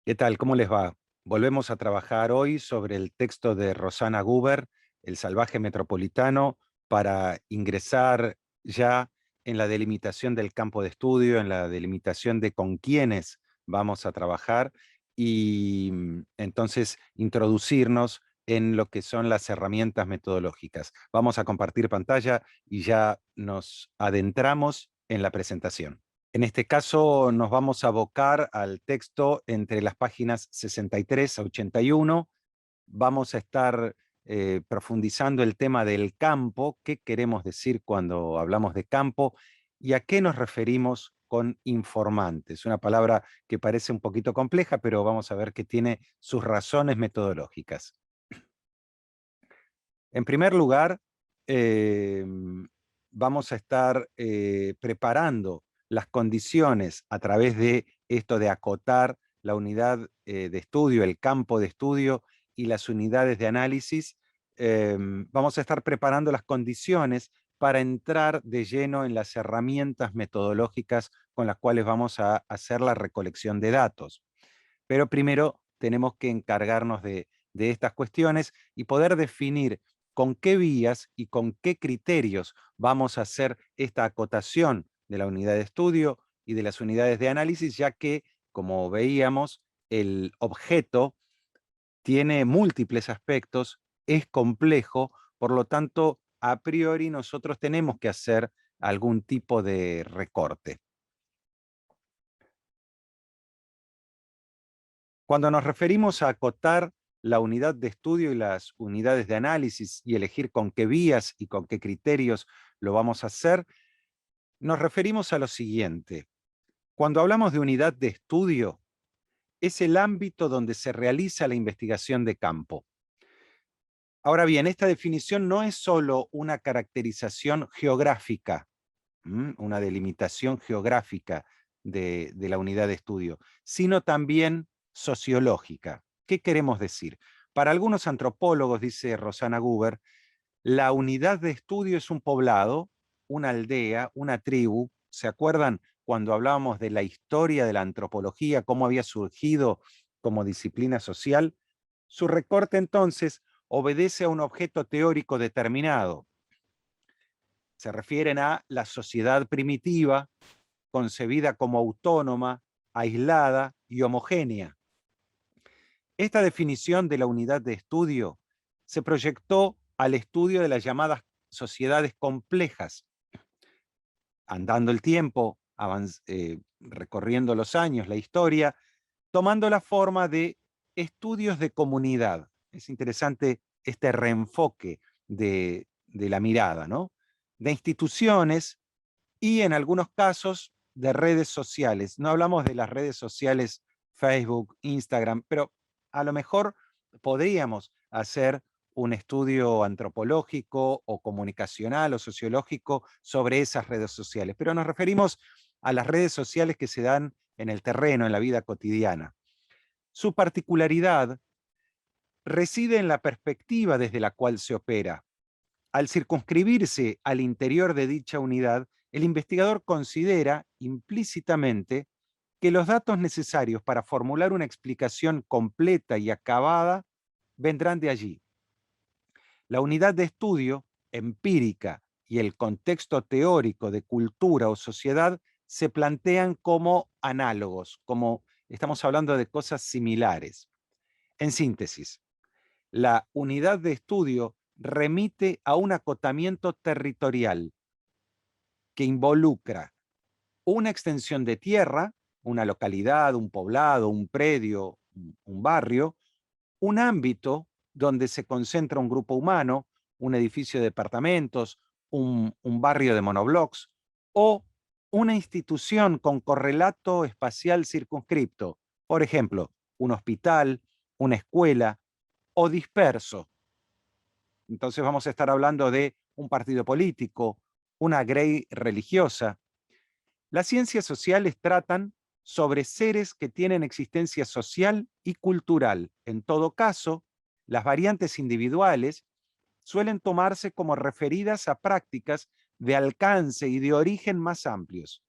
¿Qué tal? ¿Cómo les va? Volvemos a trabajar hoy sobre el texto de Rosana Guber, El salvaje metropolitano, para ingresar ya en la delimitación del campo de estudio, en la delimitación de con quiénes vamos a trabajar y entonces introducirnos en lo que son las herramientas metodológicas. Vamos a compartir pantalla y ya nos adentramos en la presentación. En este caso nos vamos a abocar al texto entre las páginas 63 a 81. Vamos a estar profundizando el tema del campo, qué queremos decir cuando hablamos de campo y a qué nos referimos con informantes. Una palabra que parece un poquito compleja, pero vamos a ver que tiene sus razones metodológicas. En primer lugar, eh, vamos a estar preparando las condiciones a través de esto de acotar la unidad de estudio, el campo de estudio y las unidades de análisis. Vamos a estar preparando las condiciones para entrar de lleno en las herramientas metodológicas con las cuales vamos a hacer la recolección de datos. Pero primero tenemos que encargarnos de estas cuestiones y poder definir con qué vías y con qué criterios vamos a hacer esta acotación de la unidad de estudio y de las unidades de análisis, ya que, como veíamos, el objeto tiene múltiples aspectos, es complejo, por lo tanto, a priori nosotros tenemos que hacer algún tipo de recorte. Cuando nos referimos a acotar la unidad de estudio y las unidades de análisis y elegir con qué vías y con qué criterios lo vamos a hacer, nos referimos a lo siguiente. Cuando hablamos de unidad de estudio, es el ámbito donde se realiza la investigación de campo. Ahora bien, esta definición no es solo una caracterización geográfica, una delimitación geográfica de la unidad de estudio, sino también sociológica. ¿Qué queremos decir? Para algunos antropólogos, dice Rosana Guber, la unidad de estudio es un poblado, una aldea, una tribu. ¿Se acuerdan cuando hablábamos de la historia de la antropología, cómo había surgido como disciplina social? Su recorte entonces obedece a un objeto teórico determinado. Se refieren a la sociedad primitiva, concebida como autónoma, aislada y homogénea. Esta definición de la unidad de estudio se proyectó al estudio de las llamadas sociedades complejas. Andando el tiempo, recorriendo los años, la historia, tomando la forma de estudios de comunidad. Es interesante este reenfoque de la mirada, ¿no? De instituciones y en algunos casos de redes sociales. No hablamos de las redes sociales Facebook, Instagram, pero a lo mejor podríamos hacer un estudio antropológico o comunicacional o sociológico sobre esas redes sociales, pero nos referimos a las redes sociales que se dan en el terreno, en la vida cotidiana. Su particularidad reside en la perspectiva desde la cual se opera. Al circunscribirse al interior de dicha unidad, el investigador considera implícitamente que los datos necesarios para formular una explicación completa y acabada vendrán de allí. La unidad de estudio empírica y el contexto teórico de cultura o sociedad se plantean como análogos, como estamos hablando de cosas similares. En síntesis, la unidad de estudio remite a un acotamiento territorial que involucra una extensión de tierra, una localidad, un poblado, un predio, un barrio, un ámbito donde se concentra un grupo humano, un edificio de departamentos, un barrio de monoblocks, o una institución con correlato espacial circunscripto, por ejemplo, un hospital, una escuela, o disperso. Entonces vamos a estar hablando de un partido político, una grey religiosa. Las ciencias sociales tratan sobre seres que tienen existencia social y cultural. En todo caso, las variantes individuales suelen tomarse como referidas a prácticas de alcance y de origen más amplios.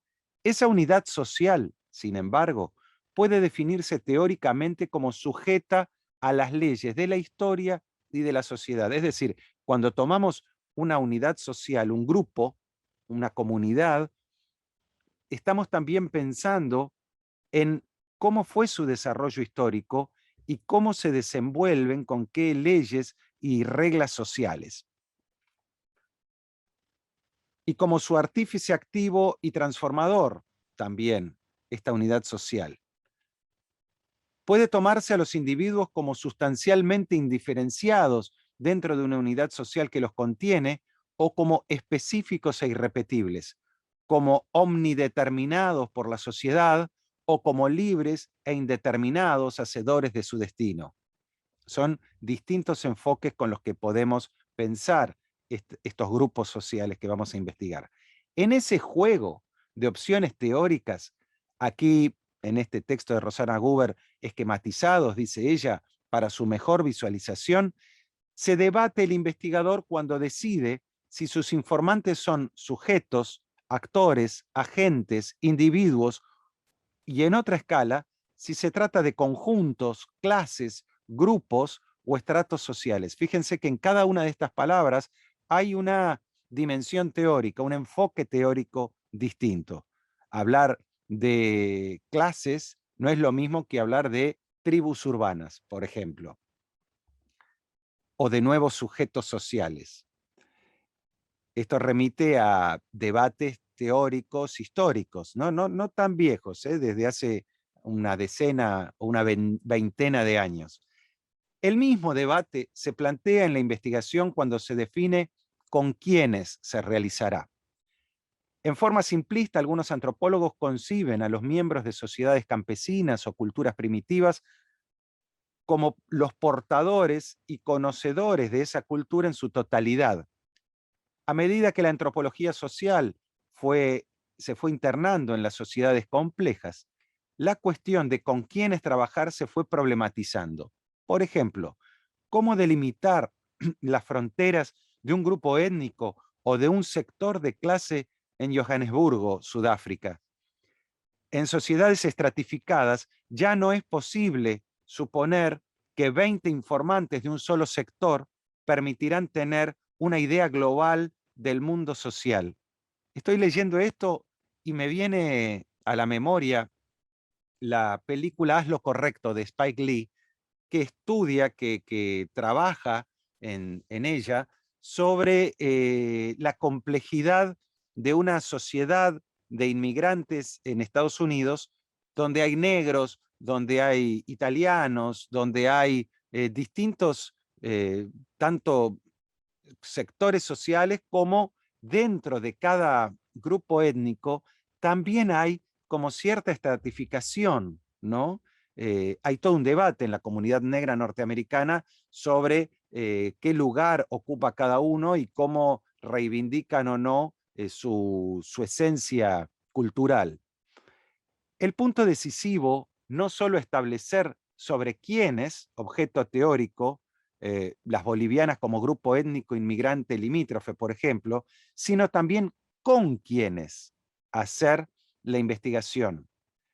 Esa unidad social, sin embargo, puede definirse teóricamente como sujeta a las leyes de la historia y de la sociedad. Es decir, cuando tomamos una unidad social, un grupo, una comunidad, estamos también pensando en cómo fue su desarrollo histórico y cómo se desenvuelven con qué leyes y reglas sociales. Y como su artífice activo y transformador también, esta unidad social. Puede tomarse a los individuos como sustancialmente indiferenciados dentro de una unidad social que los contiene o como específicos e irrepetibles, como omnideterminados por la sociedad o como libres e indeterminados hacedores de su destino. Son distintos enfoques con los que podemos pensar estos grupos sociales que vamos a investigar. En ese juego de opciones teóricas, aquí en este texto de Rosana Guber, esquematizados, dice ella, para su mejor visualización, se debate el investigador cuando decide si sus informantes son sujetos, actores, agentes, individuos, y en otra escala, si se trata de conjuntos, clases, grupos o estratos sociales. Fíjense que en cada una de estas palabras hay una dimensión teórica, un enfoque teórico distinto. Hablar de clases no es lo mismo que hablar de tribus urbanas, por ejemplo, o de nuevos sujetos sociales. Esto remite a debates teóricos históricos, no tan viejos, desde hace una decena o una veintena de años. El mismo debate se plantea en la investigación cuando se define con quiénes se realizará. En forma simplista, algunos antropólogos conciben a los miembros de sociedades campesinas o culturas primitivas como los portadores y conocedores de esa cultura en su totalidad. A medida que la antropología social se fue internando en las sociedades complejas, la cuestión de con quiénes trabajar se fue problematizando. Por ejemplo, ¿cómo delimitar las fronteras de un grupo étnico o de un sector de clase en Johannesburgo, Sudáfrica? En sociedades estratificadas ya no es posible suponer que 20 informantes de un solo sector permitirán tener una idea global del mundo social. Estoy leyendo esto y me viene a la memoria la película Haz lo correcto de Spike Lee, que estudia, que trabaja en ella sobre la complejidad de una sociedad de inmigrantes en Estados Unidos, donde hay negros, donde hay italianos, donde hay distintos, tanto sectores sociales como dentro de cada grupo étnico también hay como cierta estratificación, ¿no? Hay todo un debate en la comunidad negra norteamericana sobre qué lugar ocupa cada uno y cómo reivindican o no su esencia cultural. El punto decisivo no solo establecer sobre quiénes, objeto teórico, las bolivianas como grupo étnico inmigrante limítrofe, por ejemplo, sino también con quiénes hacer la investigación.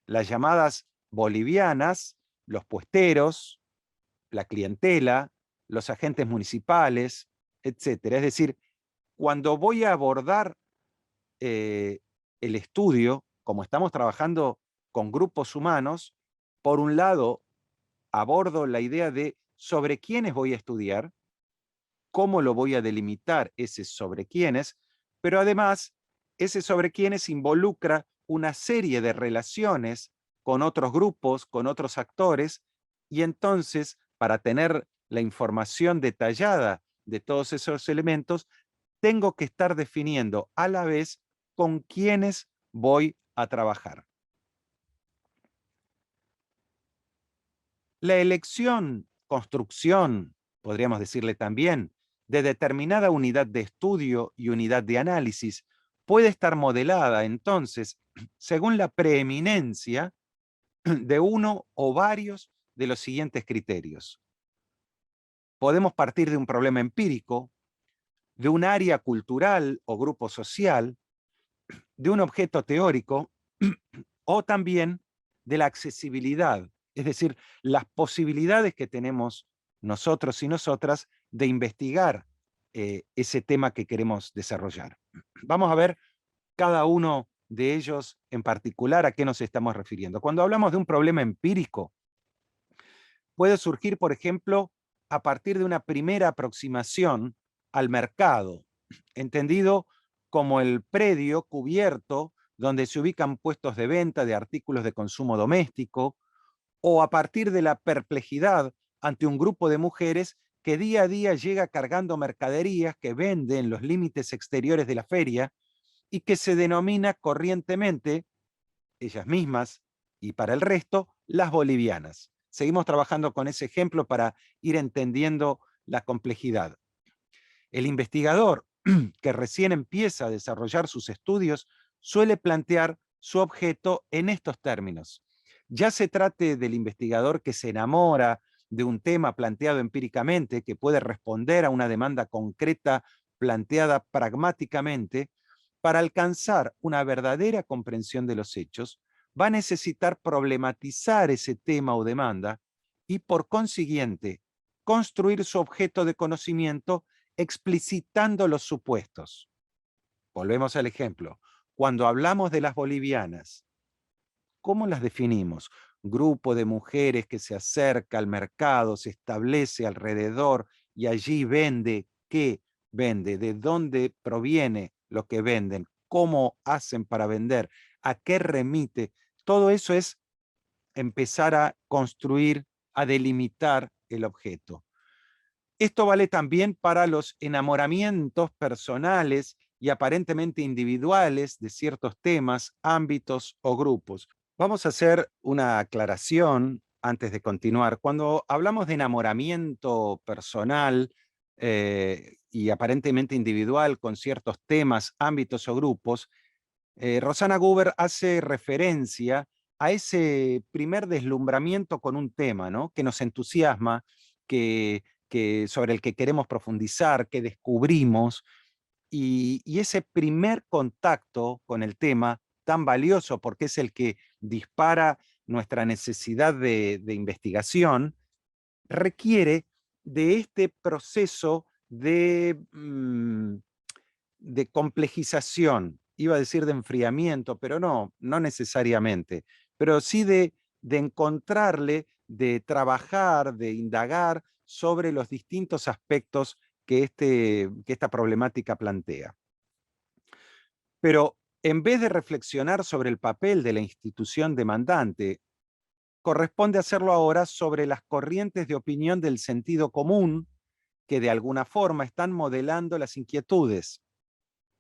Las llamadas bolivianas, los puesteros, la clientela, los agentes municipales, etcétera. Es decir, cuando voy a abordar el estudio, como estamos trabajando con grupos humanos, por un lado, abordo la idea de sobre quiénes voy a estudiar, cómo lo voy a delimitar ese sobre quiénes, pero además ese sobre quiénes involucra una serie de relaciones con otros grupos, con otros actores, y entonces, para tener la información detallada de todos esos elementos, tengo que estar definiendo a la vez con quiénes voy a trabajar. La elección, construcción, podríamos decirle también, de determinada unidad de estudio y unidad de análisis puede estar modelada entonces según la preeminencia de uno o varios de los siguientes criterios. Podemos partir de un problema empírico, de un área cultural o grupo social, de un objeto teórico o también de la accesibilidad, es decir, las posibilidades que tenemos nosotros y nosotras de investigar ese tema que queremos desarrollar. Vamos a ver cada uno de ellos en particular a qué nos estamos refiriendo. Cuando hablamos de un problema empírico, puede surgir, por ejemplo, a partir de una primera aproximación al mercado, entendido como el predio cubierto donde se ubican puestos de venta de artículos de consumo doméstico, o a partir de la perplejidad ante un grupo de mujeres que día a día llega cargando mercaderías que vende en los límites exteriores de la feria y que se denomina corrientemente, ellas mismas y para el resto, las bolivianas. Seguimos trabajando con ese ejemplo para ir entendiendo la complejidad. El investigador que recién empieza a desarrollar sus estudios suele plantear su objeto en estos términos. Ya se trate del investigador que se enamora de un tema planteado empíricamente, que puede responder a una demanda concreta planteada pragmáticamente, para alcanzar una verdadera comprensión de los hechos, va a necesitar problematizar ese tema o demanda y, por consiguiente, construir su objeto de conocimiento explicitando los supuestos. Volvemos al ejemplo. Cuando hablamos de las bolivianas, ¿cómo las definimos? Grupo de mujeres que se acerca al mercado, se establece alrededor y allí vende. ¿Qué vende? ¿De dónde proviene lo que venden? ¿Cómo hacen para vender? ¿A qué remite? Todo eso es empezar a construir, a delimitar el objeto. Esto vale también para los enamoramientos personales y aparentemente individuales de ciertos temas, ámbitos o grupos. Vamos a hacer una aclaración antes de continuar. Cuando hablamos de enamoramiento personal y aparentemente individual con ciertos temas, ámbitos o grupos, Rosana Guber hace referencia a ese primer deslumbramiento con un tema, ¿no? Que nos entusiasma, sobre el que queremos profundizar, que descubrimos, y ese primer contacto con el tema, tan valioso porque es el que dispara nuestra necesidad de investigación, requiere de este proceso de complejización, iba a decir de enfriamiento, pero no necesariamente, pero sí de encontrarle, de trabajar, de indagar sobre los distintos aspectos que esta problemática plantea. Pero en vez de reflexionar sobre el papel de la institución demandante, corresponde hacerlo ahora sobre las corrientes de opinión del sentido común que de alguna forma están modelando las inquietudes.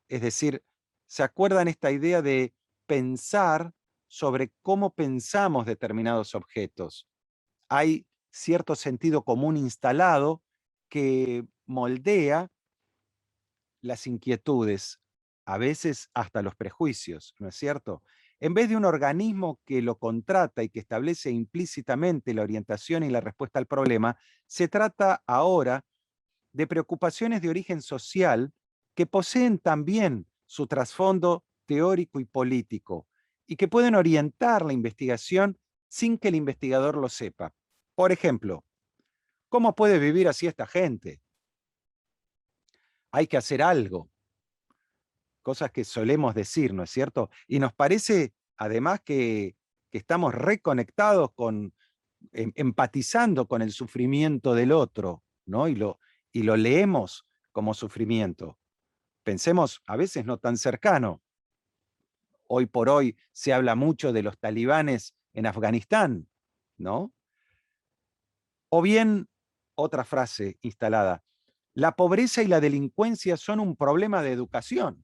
Es decir, ¿se acuerdan esta idea de pensar sobre cómo pensamos determinados objetos? Hay cierto sentido común instalado que moldea las inquietudes, a veces hasta los prejuicios, ¿no es cierto? En vez de un organismo que lo contrata y que establece implícitamente la orientación y la respuesta al problema, se trata ahora de preocupaciones de origen social que poseen también su trasfondo teórico y político y que pueden orientar la investigación sin que el investigador lo sepa. Por ejemplo, ¿cómo puede vivir así esta gente? Hay que hacer algo. Cosas que solemos decir, ¿no es cierto? Y nos parece, además, que estamos reconectados con, empatizando con el sufrimiento del otro, ¿no? Y lo leemos como sufrimiento. Pensemos, a veces no tan cercano. Hoy por hoy se habla mucho de los talibanes en Afganistán, ¿no? O bien, otra frase instalada, la pobreza y la delincuencia son un problema de educación.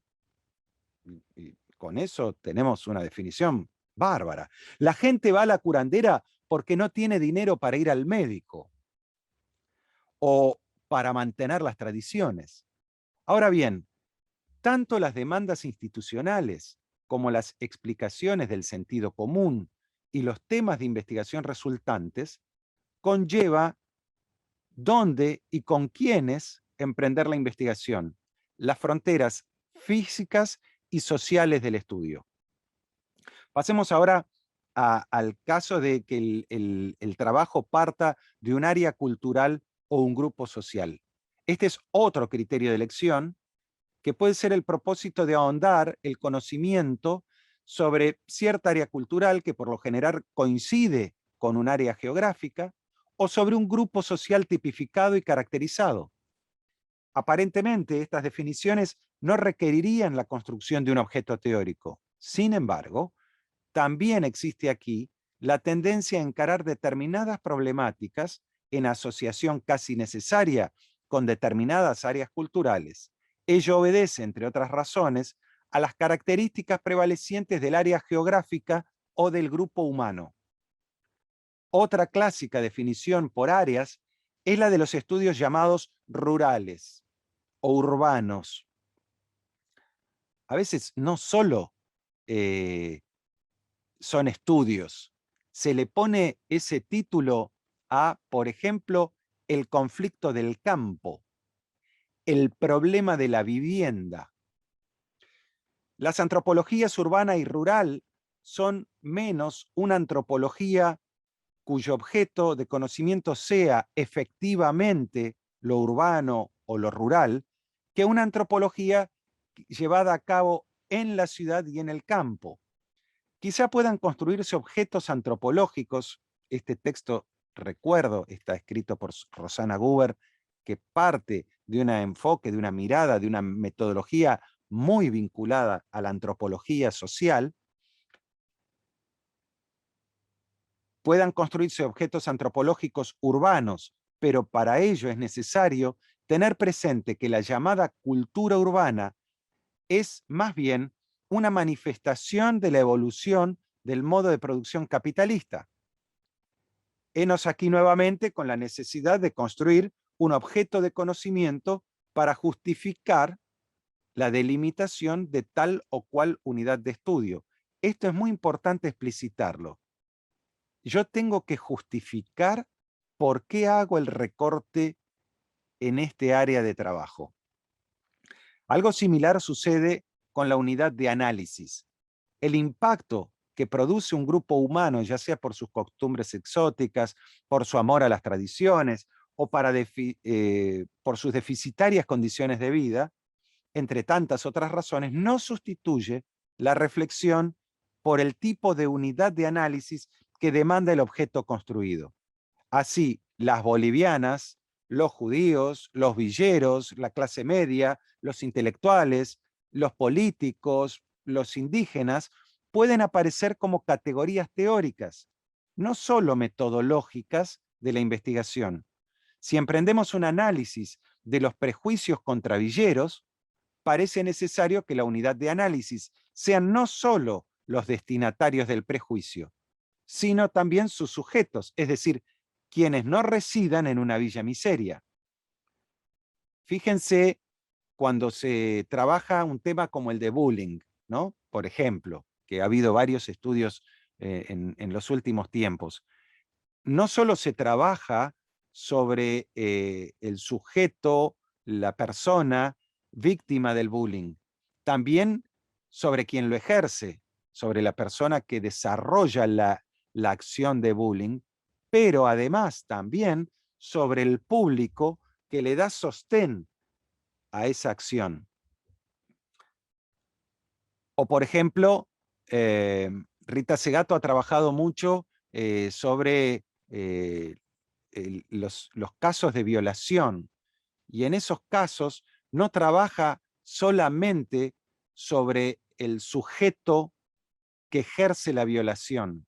Y con eso tenemos una definición bárbara. La gente va a la curandera porque no tiene dinero para ir al médico o para mantener las tradiciones. Ahora bien, tanto las demandas institucionales como las explicaciones del sentido común y los temas de investigación resultantes conlleva dónde y con quiénes emprender la investigación, las fronteras físicas y sociales del estudio. Pasemos ahora al caso de que el trabajo parta de un área cultural o un grupo social. Este es otro criterio de elección que puede ser el propósito de ahondar el conocimiento sobre cierta área cultural que por lo general coincide con un área geográfica o sobre un grupo social tipificado y caracterizado. Aparentemente, estas definiciones no requerirían la construcción de un objeto teórico. Sin embargo, también existe aquí la tendencia a encarar determinadas problemáticas en asociación casi necesaria con determinadas áreas culturales. Ello obedece, entre otras razones, a las características prevalecientes del área geográfica o del grupo humano. Otra clásica definición por áreas es la de los estudios llamados rurales o urbanos. A veces no solo son estudios, se le pone ese título a, por ejemplo, el conflicto del campo, el problema de la vivienda. Las antropologías urbana y rural son menos una antropología cuyo objeto de conocimiento sea efectivamente lo urbano o lo rural, que una antropología llevada a cabo en la ciudad y en el campo. Quizá puedan construirse objetos antropológicos. Este texto, recuerdo, está escrito por Rosana Guber, que parte de un enfoque, de una mirada, de una metodología muy vinculada a la antropología social. Puedan construirse objetos antropológicos urbanos, pero para ello es necesario tener presente que la llamada cultura urbana es más bien una manifestación de la evolución del modo de producción capitalista. Henos aquí nuevamente con la necesidad de construir un objeto de conocimiento para justificar la delimitación de tal o cual unidad de estudio. Esto es muy importante explicitarlo. Yo tengo que justificar por qué hago el recorte en este área de trabajo. Algo similar sucede con la unidad de análisis. El impacto que produce un grupo humano, ya sea por sus costumbres exóticas, por su amor a las tradiciones o por sus deficitarias condiciones de vida, entre tantas otras razones, no sustituye la reflexión por el tipo de unidad de análisis que demanda el objeto construido. Así, las bolivianas, los judíos, los villeros, la clase media, los intelectuales, los políticos, los indígenas, pueden aparecer como categorías teóricas, no solo metodológicas de la investigación. Si emprendemos un análisis de los prejuicios contra villeros, parece necesario que la unidad de análisis sean no solo los destinatarios del prejuicio, sino también sus sujetos, es decir, quienes no residan en una villa miseria. Fíjense cuando se trabaja un tema como el de bullying, ¿no? Por ejemplo, que ha habido varios estudios en los últimos tiempos. No solo se trabaja sobre el sujeto, la persona víctima del bullying, también sobre quien lo ejerce, sobre la persona que desarrolla la acción de bullying, pero además también sobre el público que le da sostén a esa acción. O por ejemplo, Rita Segato ha trabajado mucho sobre los casos de violación, y en esos casos no trabaja solamente sobre el sujeto que ejerce la violación,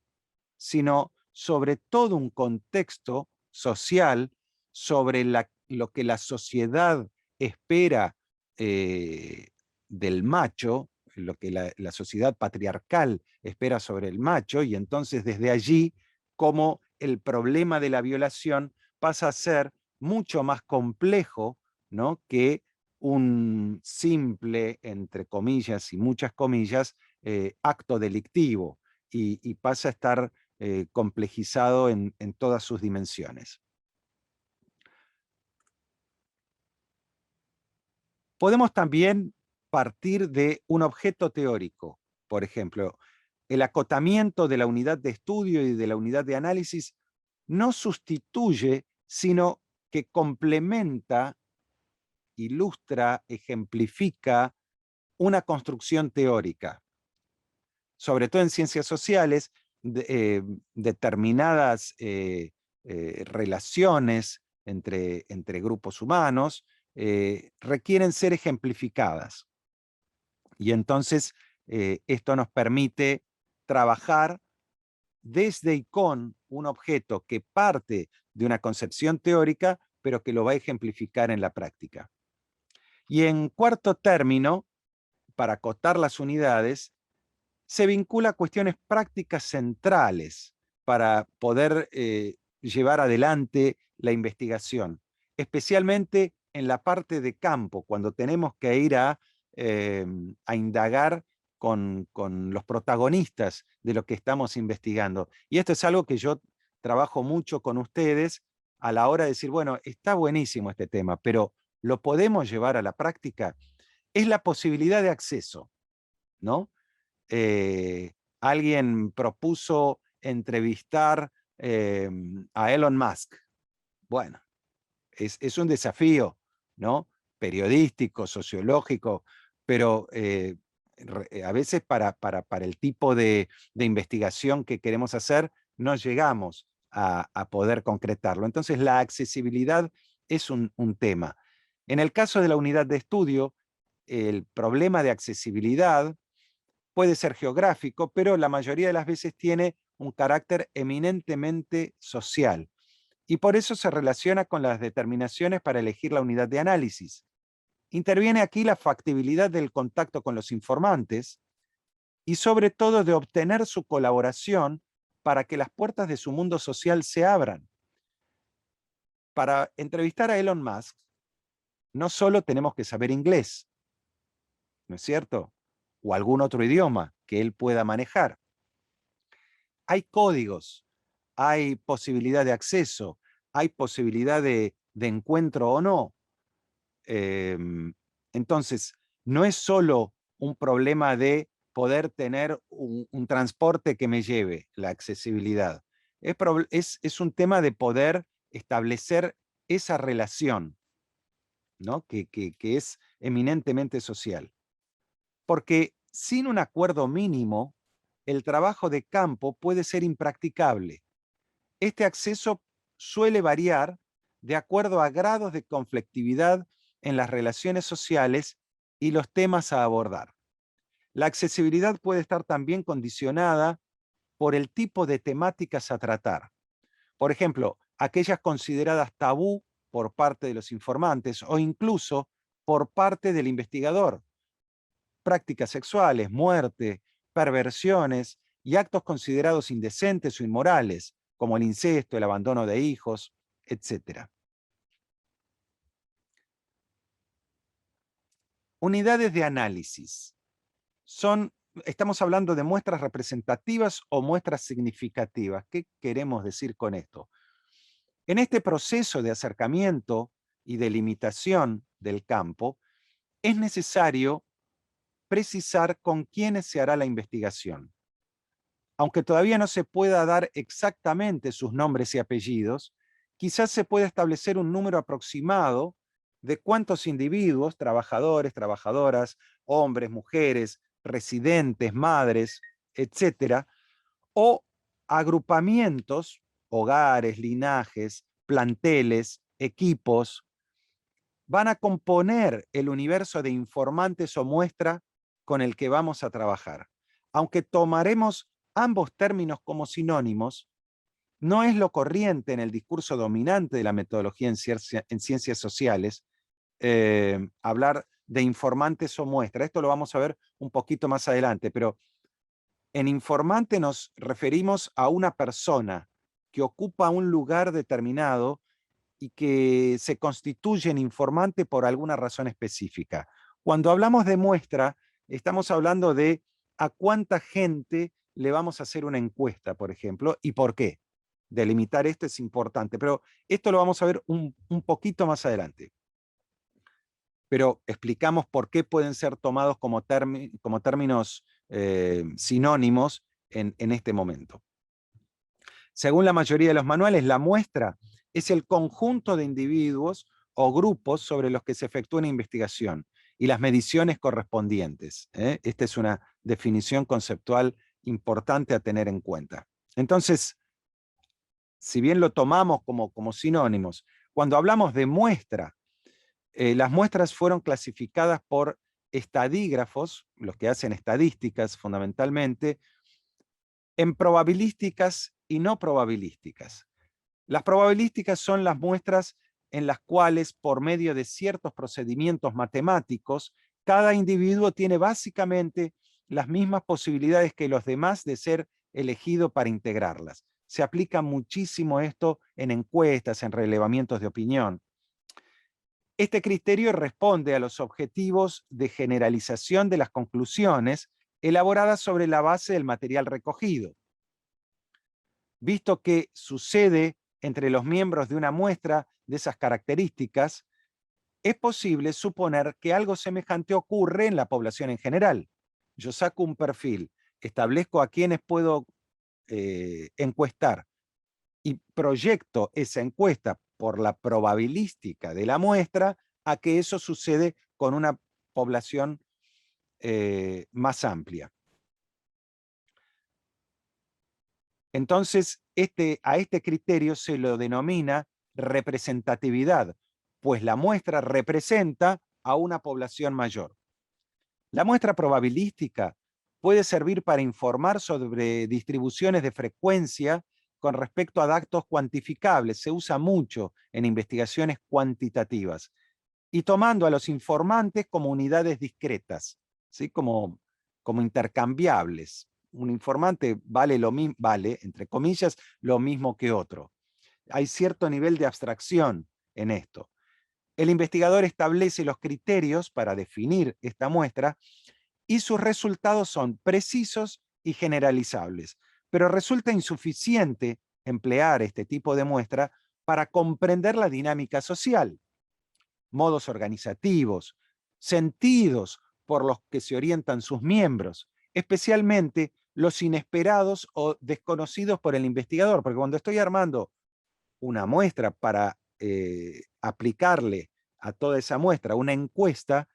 sino sobre todo un contexto social, sobre lo que la sociedad espera del macho, lo que la sociedad patriarcal espera sobre el macho, y entonces desde allí cómo el problema de la violación pasa a ser mucho más complejo, ¿no?, que un simple, entre comillas y muchas comillas, acto delictivo, y pasa a estar complejizado en todas sus dimensiones. Podemos también partir de un objeto teórico, por ejemplo. el acotamiento de la unidad de estudio y de la unidad de análisis no sustituye, sino que complementa, ilustra, ejemplifica una construcción teórica. Sobre todo en ciencias sociales, determinadas relaciones entre grupos humanos requieren ser ejemplificadas. Y entonces esto nos permite trabajar desde y con un objeto que parte de una concepción teórica, pero que lo va a ejemplificar en la práctica. Y en cuarto término, para acotar las unidades, se vincula a cuestiones prácticas centrales para poder llevar adelante la investigación, especialmente en la parte de campo, cuando tenemos que ir a indagar con los protagonistas de lo que estamos investigando. Y esto es algo que yo trabajo mucho con ustedes a la hora de decir, bueno, está buenísimo este tema, pero ¿lo podemos llevar a la práctica? Es la posibilidad de acceso, ¿no? Alguien propuso entrevistar a Elon Musk. Bueno, es un desafío, ¿no? Periodístico, sociológico, pero a veces para el tipo de investigación que queremos hacer, no llegamos a poder concretarlo. Entonces la accesibilidad es un tema. En el caso de la unidad de estudio, el problema de accesibilidad puede ser geográfico, pero la mayoría de las veces tiene un carácter eminentemente social. Y por eso se relaciona con las determinaciones para elegir la unidad de análisis. Interviene aquí la factibilidad del contacto con los informantes y sobre todo de obtener su colaboración para que las puertas de su mundo social se abran. Para entrevistar a Elon Musk, no solo tenemos que saber inglés, ¿no es cierto? O algún otro idioma que él pueda manejar. Hay códigos, hay posibilidad de acceso, hay posibilidad de encuentro o no. Entonces, no es solo un problema de poder tener un transporte que me lleve, la accesibilidad. Es un tema de poder establecer esa relación, ¿no? que es eminentemente social. Porque sin un acuerdo mínimo, el trabajo de campo puede ser impracticable. Este acceso suele variar de acuerdo a grados de conflictividad en las relaciones sociales y los temas a abordar. La accesibilidad puede estar también condicionada por el tipo de temáticas a tratar. Por ejemplo, aquellas consideradas tabú por parte de los informantes o incluso por parte del investigador. Prácticas sexuales, muerte, perversiones y actos considerados indecentes o inmorales, como el incesto, el abandono de hijos, etc. Unidades de análisis. Estamos hablando de muestras representativas o muestras significativas. ¿Qué queremos decir con esto? En este proceso de acercamiento y delimitación del campo, es necesario precisar con quiénes se hará la investigación. Aunque todavía no se pueda dar exactamente sus nombres y apellidos, quizás se pueda establecer un número aproximado de cuántos individuos, trabajadores, trabajadoras, hombres, mujeres, residentes, madres, etcétera, o agrupamientos, hogares, linajes, planteles, equipos, van a componer el universo de informantes o muestra con el que vamos a trabajar. Aunque tomaremos ambos términos como sinónimos, no es lo corriente en el discurso dominante de la metodología en ciencias sociales hablar de informantes o muestra. Esto lo vamos a ver un poquito más adelante, pero en informante nos referimos a una persona que ocupa un lugar determinado y que se constituye en informante por alguna razón específica. Cuando hablamos de muestra, estamos hablando de a cuánta gente le vamos a hacer una encuesta, por ejemplo, y por qué. Delimitar esto es importante, pero esto lo vamos a ver un poquito más adelante. Pero explicamos por qué pueden ser tomados como términos sinónimos en este momento. Según la mayoría de los manuales, la muestra es el conjunto de individuos o grupos sobre los que se efectúa una investigación y las mediciones correspondientes. Esta es una definición conceptual importante a tener en cuenta. Entonces, si bien lo tomamos como sinónimos, cuando hablamos de muestra, las muestras fueron clasificadas por estadígrafos, los que hacen estadísticas fundamentalmente, en probabilísticas y no probabilísticas. Las probabilísticas son las muestras en las cuales, por medio de ciertos procedimientos matemáticos, cada individuo tiene básicamente las mismas posibilidades que los demás de ser elegido para integrarlas. Se aplica muchísimo esto en encuestas, en relevamientos de opinión. Este criterio responde a los objetivos de generalización de las conclusiones elaboradas sobre la base del material recogido. Visto que sucede entre los miembros de una muestra de esas características, es posible suponer que algo semejante ocurre en la población en general. Yo saco un perfil, establezco a quienes puedo encuestar y proyecto esa encuesta por la probabilística de la muestra a que eso sucede con una población más amplia. Entonces, a este criterio se lo denomina representatividad, pues la muestra representa a una población mayor. La muestra probabilística puede servir para informar sobre distribuciones de frecuencia con respecto a datos cuantificables. Se usa mucho en investigaciones cuantitativas. Y tomando a los informantes como unidades discretas, ¿sí? como intercambiables. Un informante vale, entre comillas, lo mismo que otro. Hay cierto nivel de abstracción en esto. El investigador establece los criterios para definir esta muestra y sus resultados son precisos y generalizables, pero resulta insuficiente emplear este tipo de muestra para comprender la dinámica social, modos organizativos, sentidos por los que se orientan sus miembros, especialmente los inesperados o desconocidos por el investigador, porque cuando estoy armando una muestra para aplicarle a toda esa muestra una encuesta,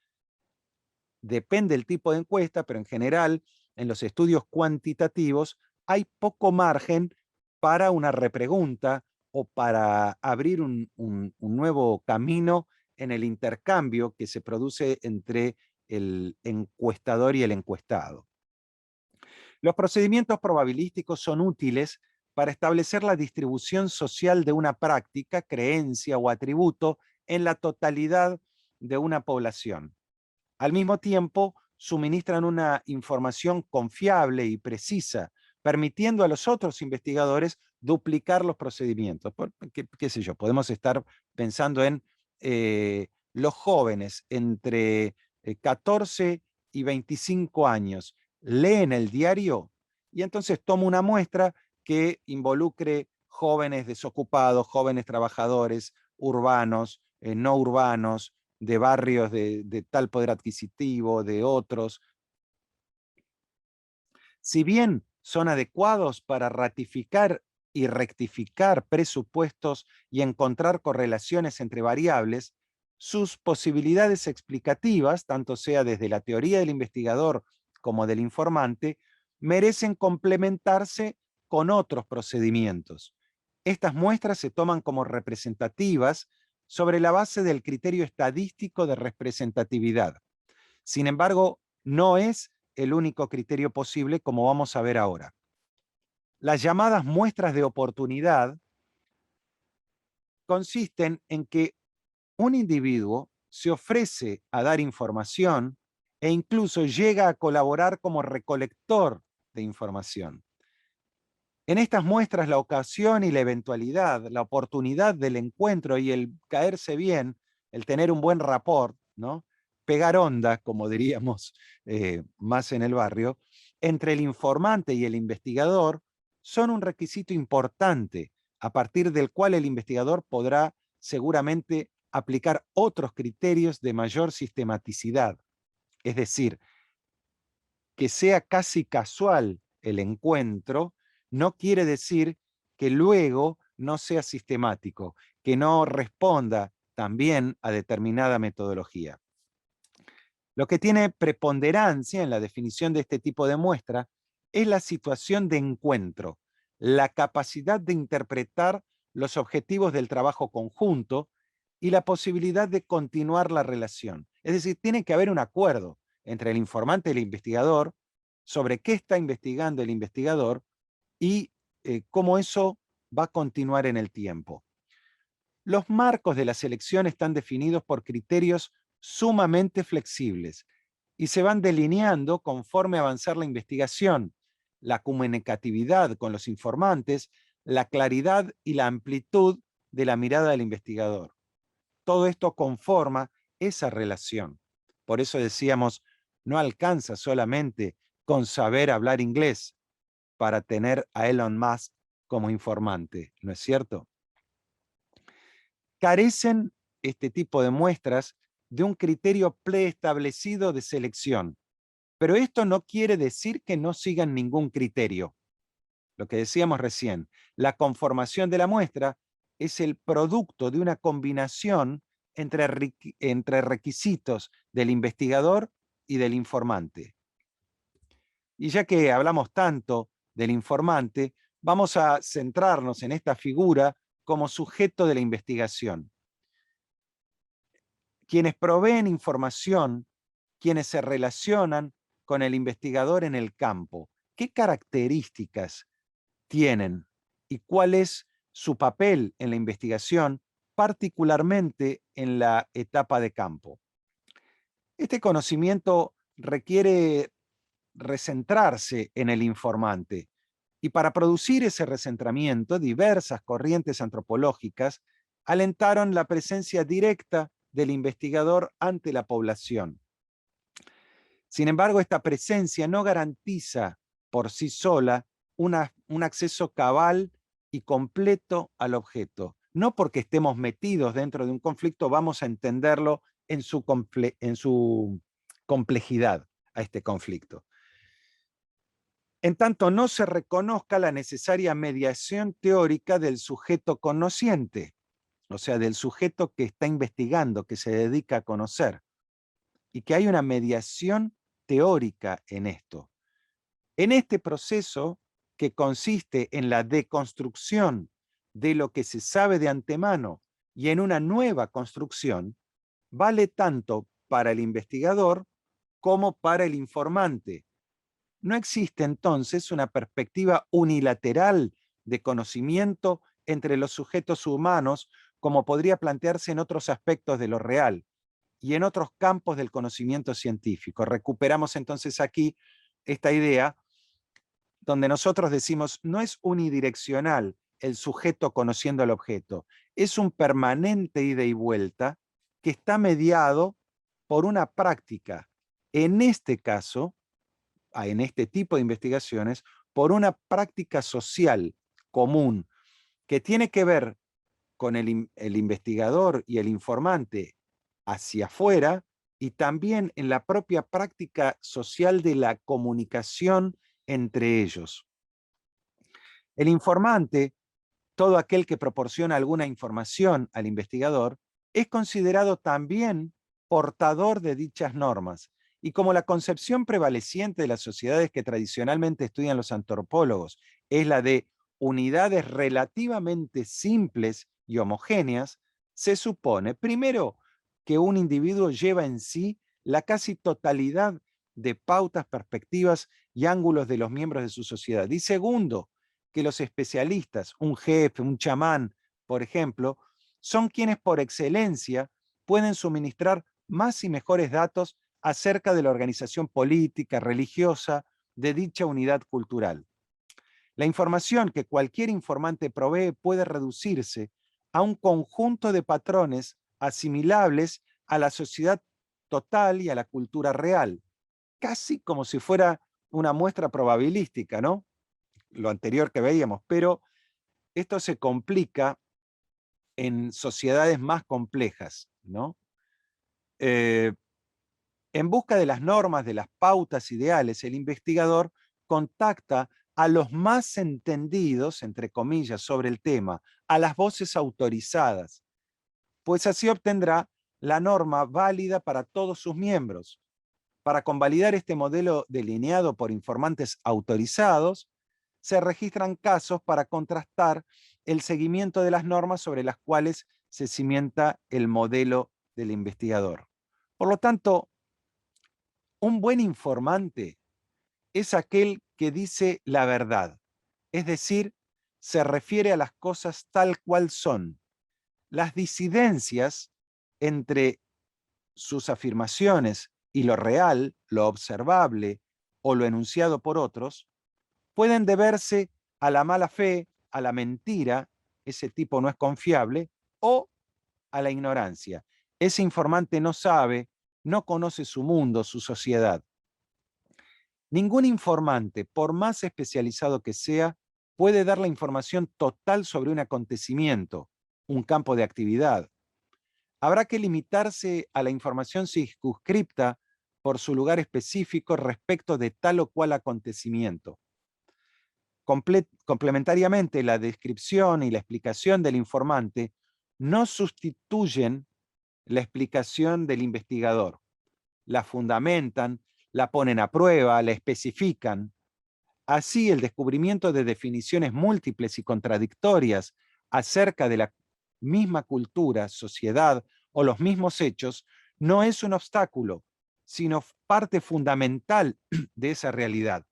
depende del tipo de encuesta, pero en general, en los estudios cuantitativos, hay poco margen para una repregunta o para abrir un nuevo camino en el intercambio que se produce entre el encuestador y el encuestado. Los procedimientos probabilísticos son útiles para establecer la distribución social de una práctica, creencia o atributo en la totalidad de una población. Al mismo tiempo, suministran una información confiable y precisa, permitiendo a los otros investigadores duplicar los procedimientos. ¿Qué sé yo? Podemos estar pensando en los jóvenes entre 14 y 25 años. Leen el diario y entonces tomo una muestra que involucre jóvenes desocupados, jóvenes trabajadores, urbanos, no urbanos, de barrios de tal poder adquisitivo, de otros. Si bien son adecuados para ratificar y rectificar presupuestos y encontrar correlaciones entre variables, sus posibilidades explicativas, tanto sea desde la teoría del investigador como del informante, merecen complementarse con otros procedimientos. Estas muestras se toman como representativas sobre la base del criterio estadístico de representatividad. Sin embargo, no es el único criterio posible, como vamos a ver ahora. Las llamadas muestras de oportunidad consisten en que un individuo se ofrece a dar información e incluso llega a colaborar como recolector de información. En estas muestras, la ocasión y la eventualidad, la oportunidad del encuentro y el caerse bien, el tener un buen rapport, ¿no? Pegar onda, como diríamos más en el barrio, entre el informante y el investigador, son un requisito importante a partir del cual el investigador podrá seguramente aplicar otros criterios de mayor sistematicidad. Es decir, que sea casi casual el encuentro, no quiere decir que luego no sea sistemático, que no responda también a determinada metodología. Lo que tiene preponderancia en la definición de este tipo de muestra es la situación de encuentro, la capacidad de interpretar los objetivos del trabajo conjunto y la posibilidad de continuar la relación. Es decir, tiene que haber un acuerdo entre el informante y el investigador sobre qué está investigando el investigador y cómo eso va a continuar en el tiempo. Los marcos de la selección están definidos por criterios sumamente flexibles y se van delineando conforme avanzar la investigación, la comunicatividad con los informantes, la claridad y la amplitud de la mirada del investigador. Todo esto conforma esa relación. Por eso decíamos, no alcanza solamente con saber hablar inglés para tener a Elon Musk como informante, ¿no es cierto? Carecen este tipo de muestras de un criterio preestablecido de selección, pero esto no quiere decir que no sigan ningún criterio. Lo que decíamos recién, la conformación de la muestra es el producto de una combinación entre requisitos del investigador y del informante. Y ya que hablamos tanto del informante, vamos a centrarnos en esta figura como sujeto de la investigación. Quienes proveen información, quienes se relacionan con el investigador en el campo, ¿qué características tienen y cuál es su papel en la investigación, particularmente en la etapa de campo? Este conocimiento requiere recentrarse en el informante, y para producir ese recentramiento, diversas corrientes antropológicas alentaron la presencia directa del investigador ante la población. Sin embargo, esta presencia no garantiza por sí sola un acceso cabal y completo al objeto. No porque estemos metidos dentro de un conflicto vamos a entenderlo en su complejidad a este conflicto. En tanto no se reconozca la necesaria mediación teórica del sujeto conociente, o sea, del sujeto que está investigando, que se dedica a conocer, y que hay una mediación teórica en esto. En este proceso, que consiste en la deconstrucción de lo que se sabe de antemano y en una nueva construcción, vale tanto para el investigador como para el informante. No existe entonces una perspectiva unilateral de conocimiento entre los sujetos humanos como podría plantearse en otros aspectos de lo real y en otros campos del conocimiento científico. Recuperamos entonces aquí esta idea donde nosotros decimos no es unidireccional el sujeto conociendo al objeto, es un permanente ida y vuelta que está mediado por una práctica, en este caso, en este tipo de investigaciones, por una práctica social común que tiene que ver con el investigador y el informante hacia afuera y también en la propia práctica social de la comunicación entre ellos. El informante, todo aquel que proporciona alguna información al investigador, es considerado también portador de dichas normas, y como la concepción prevaleciente de las sociedades que tradicionalmente estudian los antropólogos es la de unidades relativamente simples y homogéneas, se supone, primero, que un individuo lleva en sí la casi totalidad de pautas, perspectivas y ángulos de los miembros de su sociedad. Y segundo, que los especialistas, un jefe, un chamán, por ejemplo, son quienes por excelencia pueden suministrar más y mejores datos acerca de la organización política, religiosa de dicha unidad cultural. La información que cualquier informante provee puede reducirse a un conjunto de patrones asimilables a la sociedad total y a la cultura real, casi como si fuera una muestra probabilística, ¿no? Lo anterior que veíamos, pero esto se complica en sociedades más complejas, ¿no? En busca de las normas, de las pautas ideales, el investigador contacta a los más entendidos, entre comillas, sobre el tema, a las voces autorizadas, pues así obtendrá la norma válida para todos sus miembros. Para convalidar este modelo delineado por informantes autorizados, se registran casos para contrastar el seguimiento de las normas sobre las cuales se cimienta el modelo del investigador. Por lo tanto, un buen informante es aquel que dice la verdad, es decir, se refiere a las cosas tal cual son. Las disidencias entre sus afirmaciones y lo real, lo observable o lo enunciado por otros, pueden deberse a la mala fe, a la mentira, ese tipo no es confiable, o a la ignorancia. Ese informante no sabe, no conoce su mundo, su sociedad. Ningún informante, por más especializado que sea, puede dar la información total sobre un acontecimiento, un campo de actividad. Habrá que limitarse a la información circunscripta por su lugar específico respecto de tal o cual acontecimiento. Complementariamente, la descripción y la explicación del informante no sustituyen la explicación del investigador. La fundamentan, la ponen a prueba, la especifican. Así, el descubrimiento de definiciones múltiples y contradictorias acerca de la misma cultura, sociedad o los mismos hechos no es un obstáculo, sino parte fundamental de esa realidad.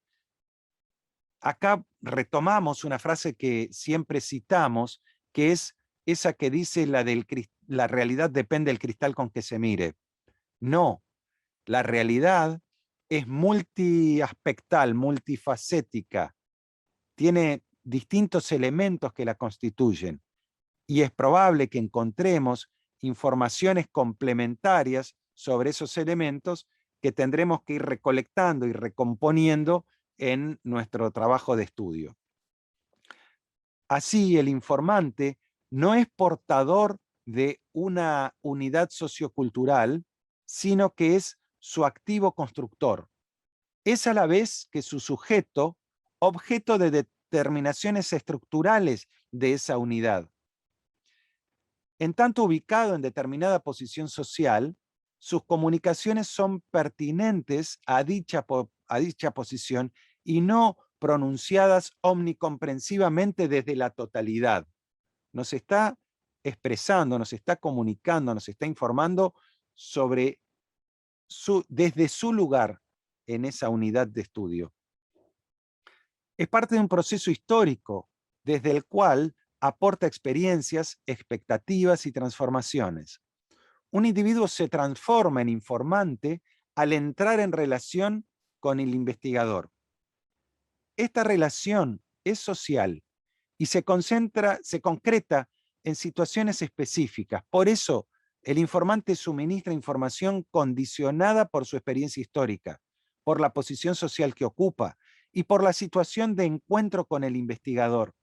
Acá retomamos una frase que siempre citamos, que es esa que dice la realidad depende del cristal con que se mire. No, la realidad es multiaspectal, multifacética, tiene distintos elementos que la constituyen y es probable que encontremos informaciones complementarias sobre esos elementos que tendremos que ir recolectando y recomponiendo en nuestro trabajo de estudio. Así, el informante no es portador de una unidad sociocultural, sino que es su activo constructor. Es a la vez que su sujeto, objeto de determinaciones estructurales de esa unidad. En tanto ubicado en determinada posición social, sus comunicaciones son pertinentes a dicha posición y no pronunciadas omnicomprensivamente desde la totalidad. Nos está expresando, nos está comunicando, nos está informando desde su lugar en esa unidad de estudio. Es parte de un proceso histórico desde el cual aporta experiencias, expectativas y transformaciones. Un individuo se transforma en informante al entrar en relación con el investigador. Esta relación es social y se concreta en situaciones específicas. Por eso, el informante suministra información condicionada por su experiencia histórica, por la posición social que ocupa y por la situación de encuentro con el investigador,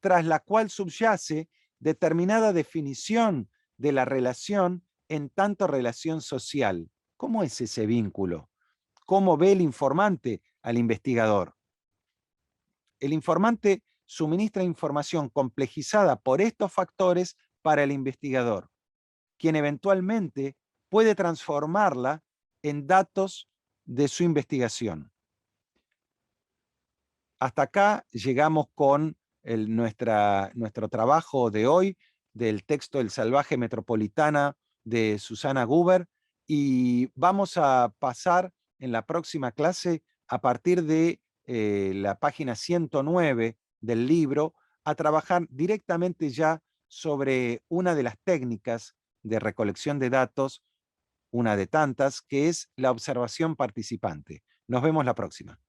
tras la cual subyace determinada definición de la relación en tanto relación social. ¿Cómo es ese vínculo? ¿Cómo ve el informante al investigador? El informante suministra información complejizada por estos factores para el investigador, quien eventualmente puede transformarla en datos de su investigación. Hasta acá llegamos con nuestro trabajo de hoy, del texto El salvaje metropolitana de Susana Guber, y vamos a pasar en la próxima clase, a partir de la página 109 del libro, a trabajar directamente ya sobre una de las técnicas de recolección de datos, una de tantas, que es la observación participante. Nos vemos la próxima.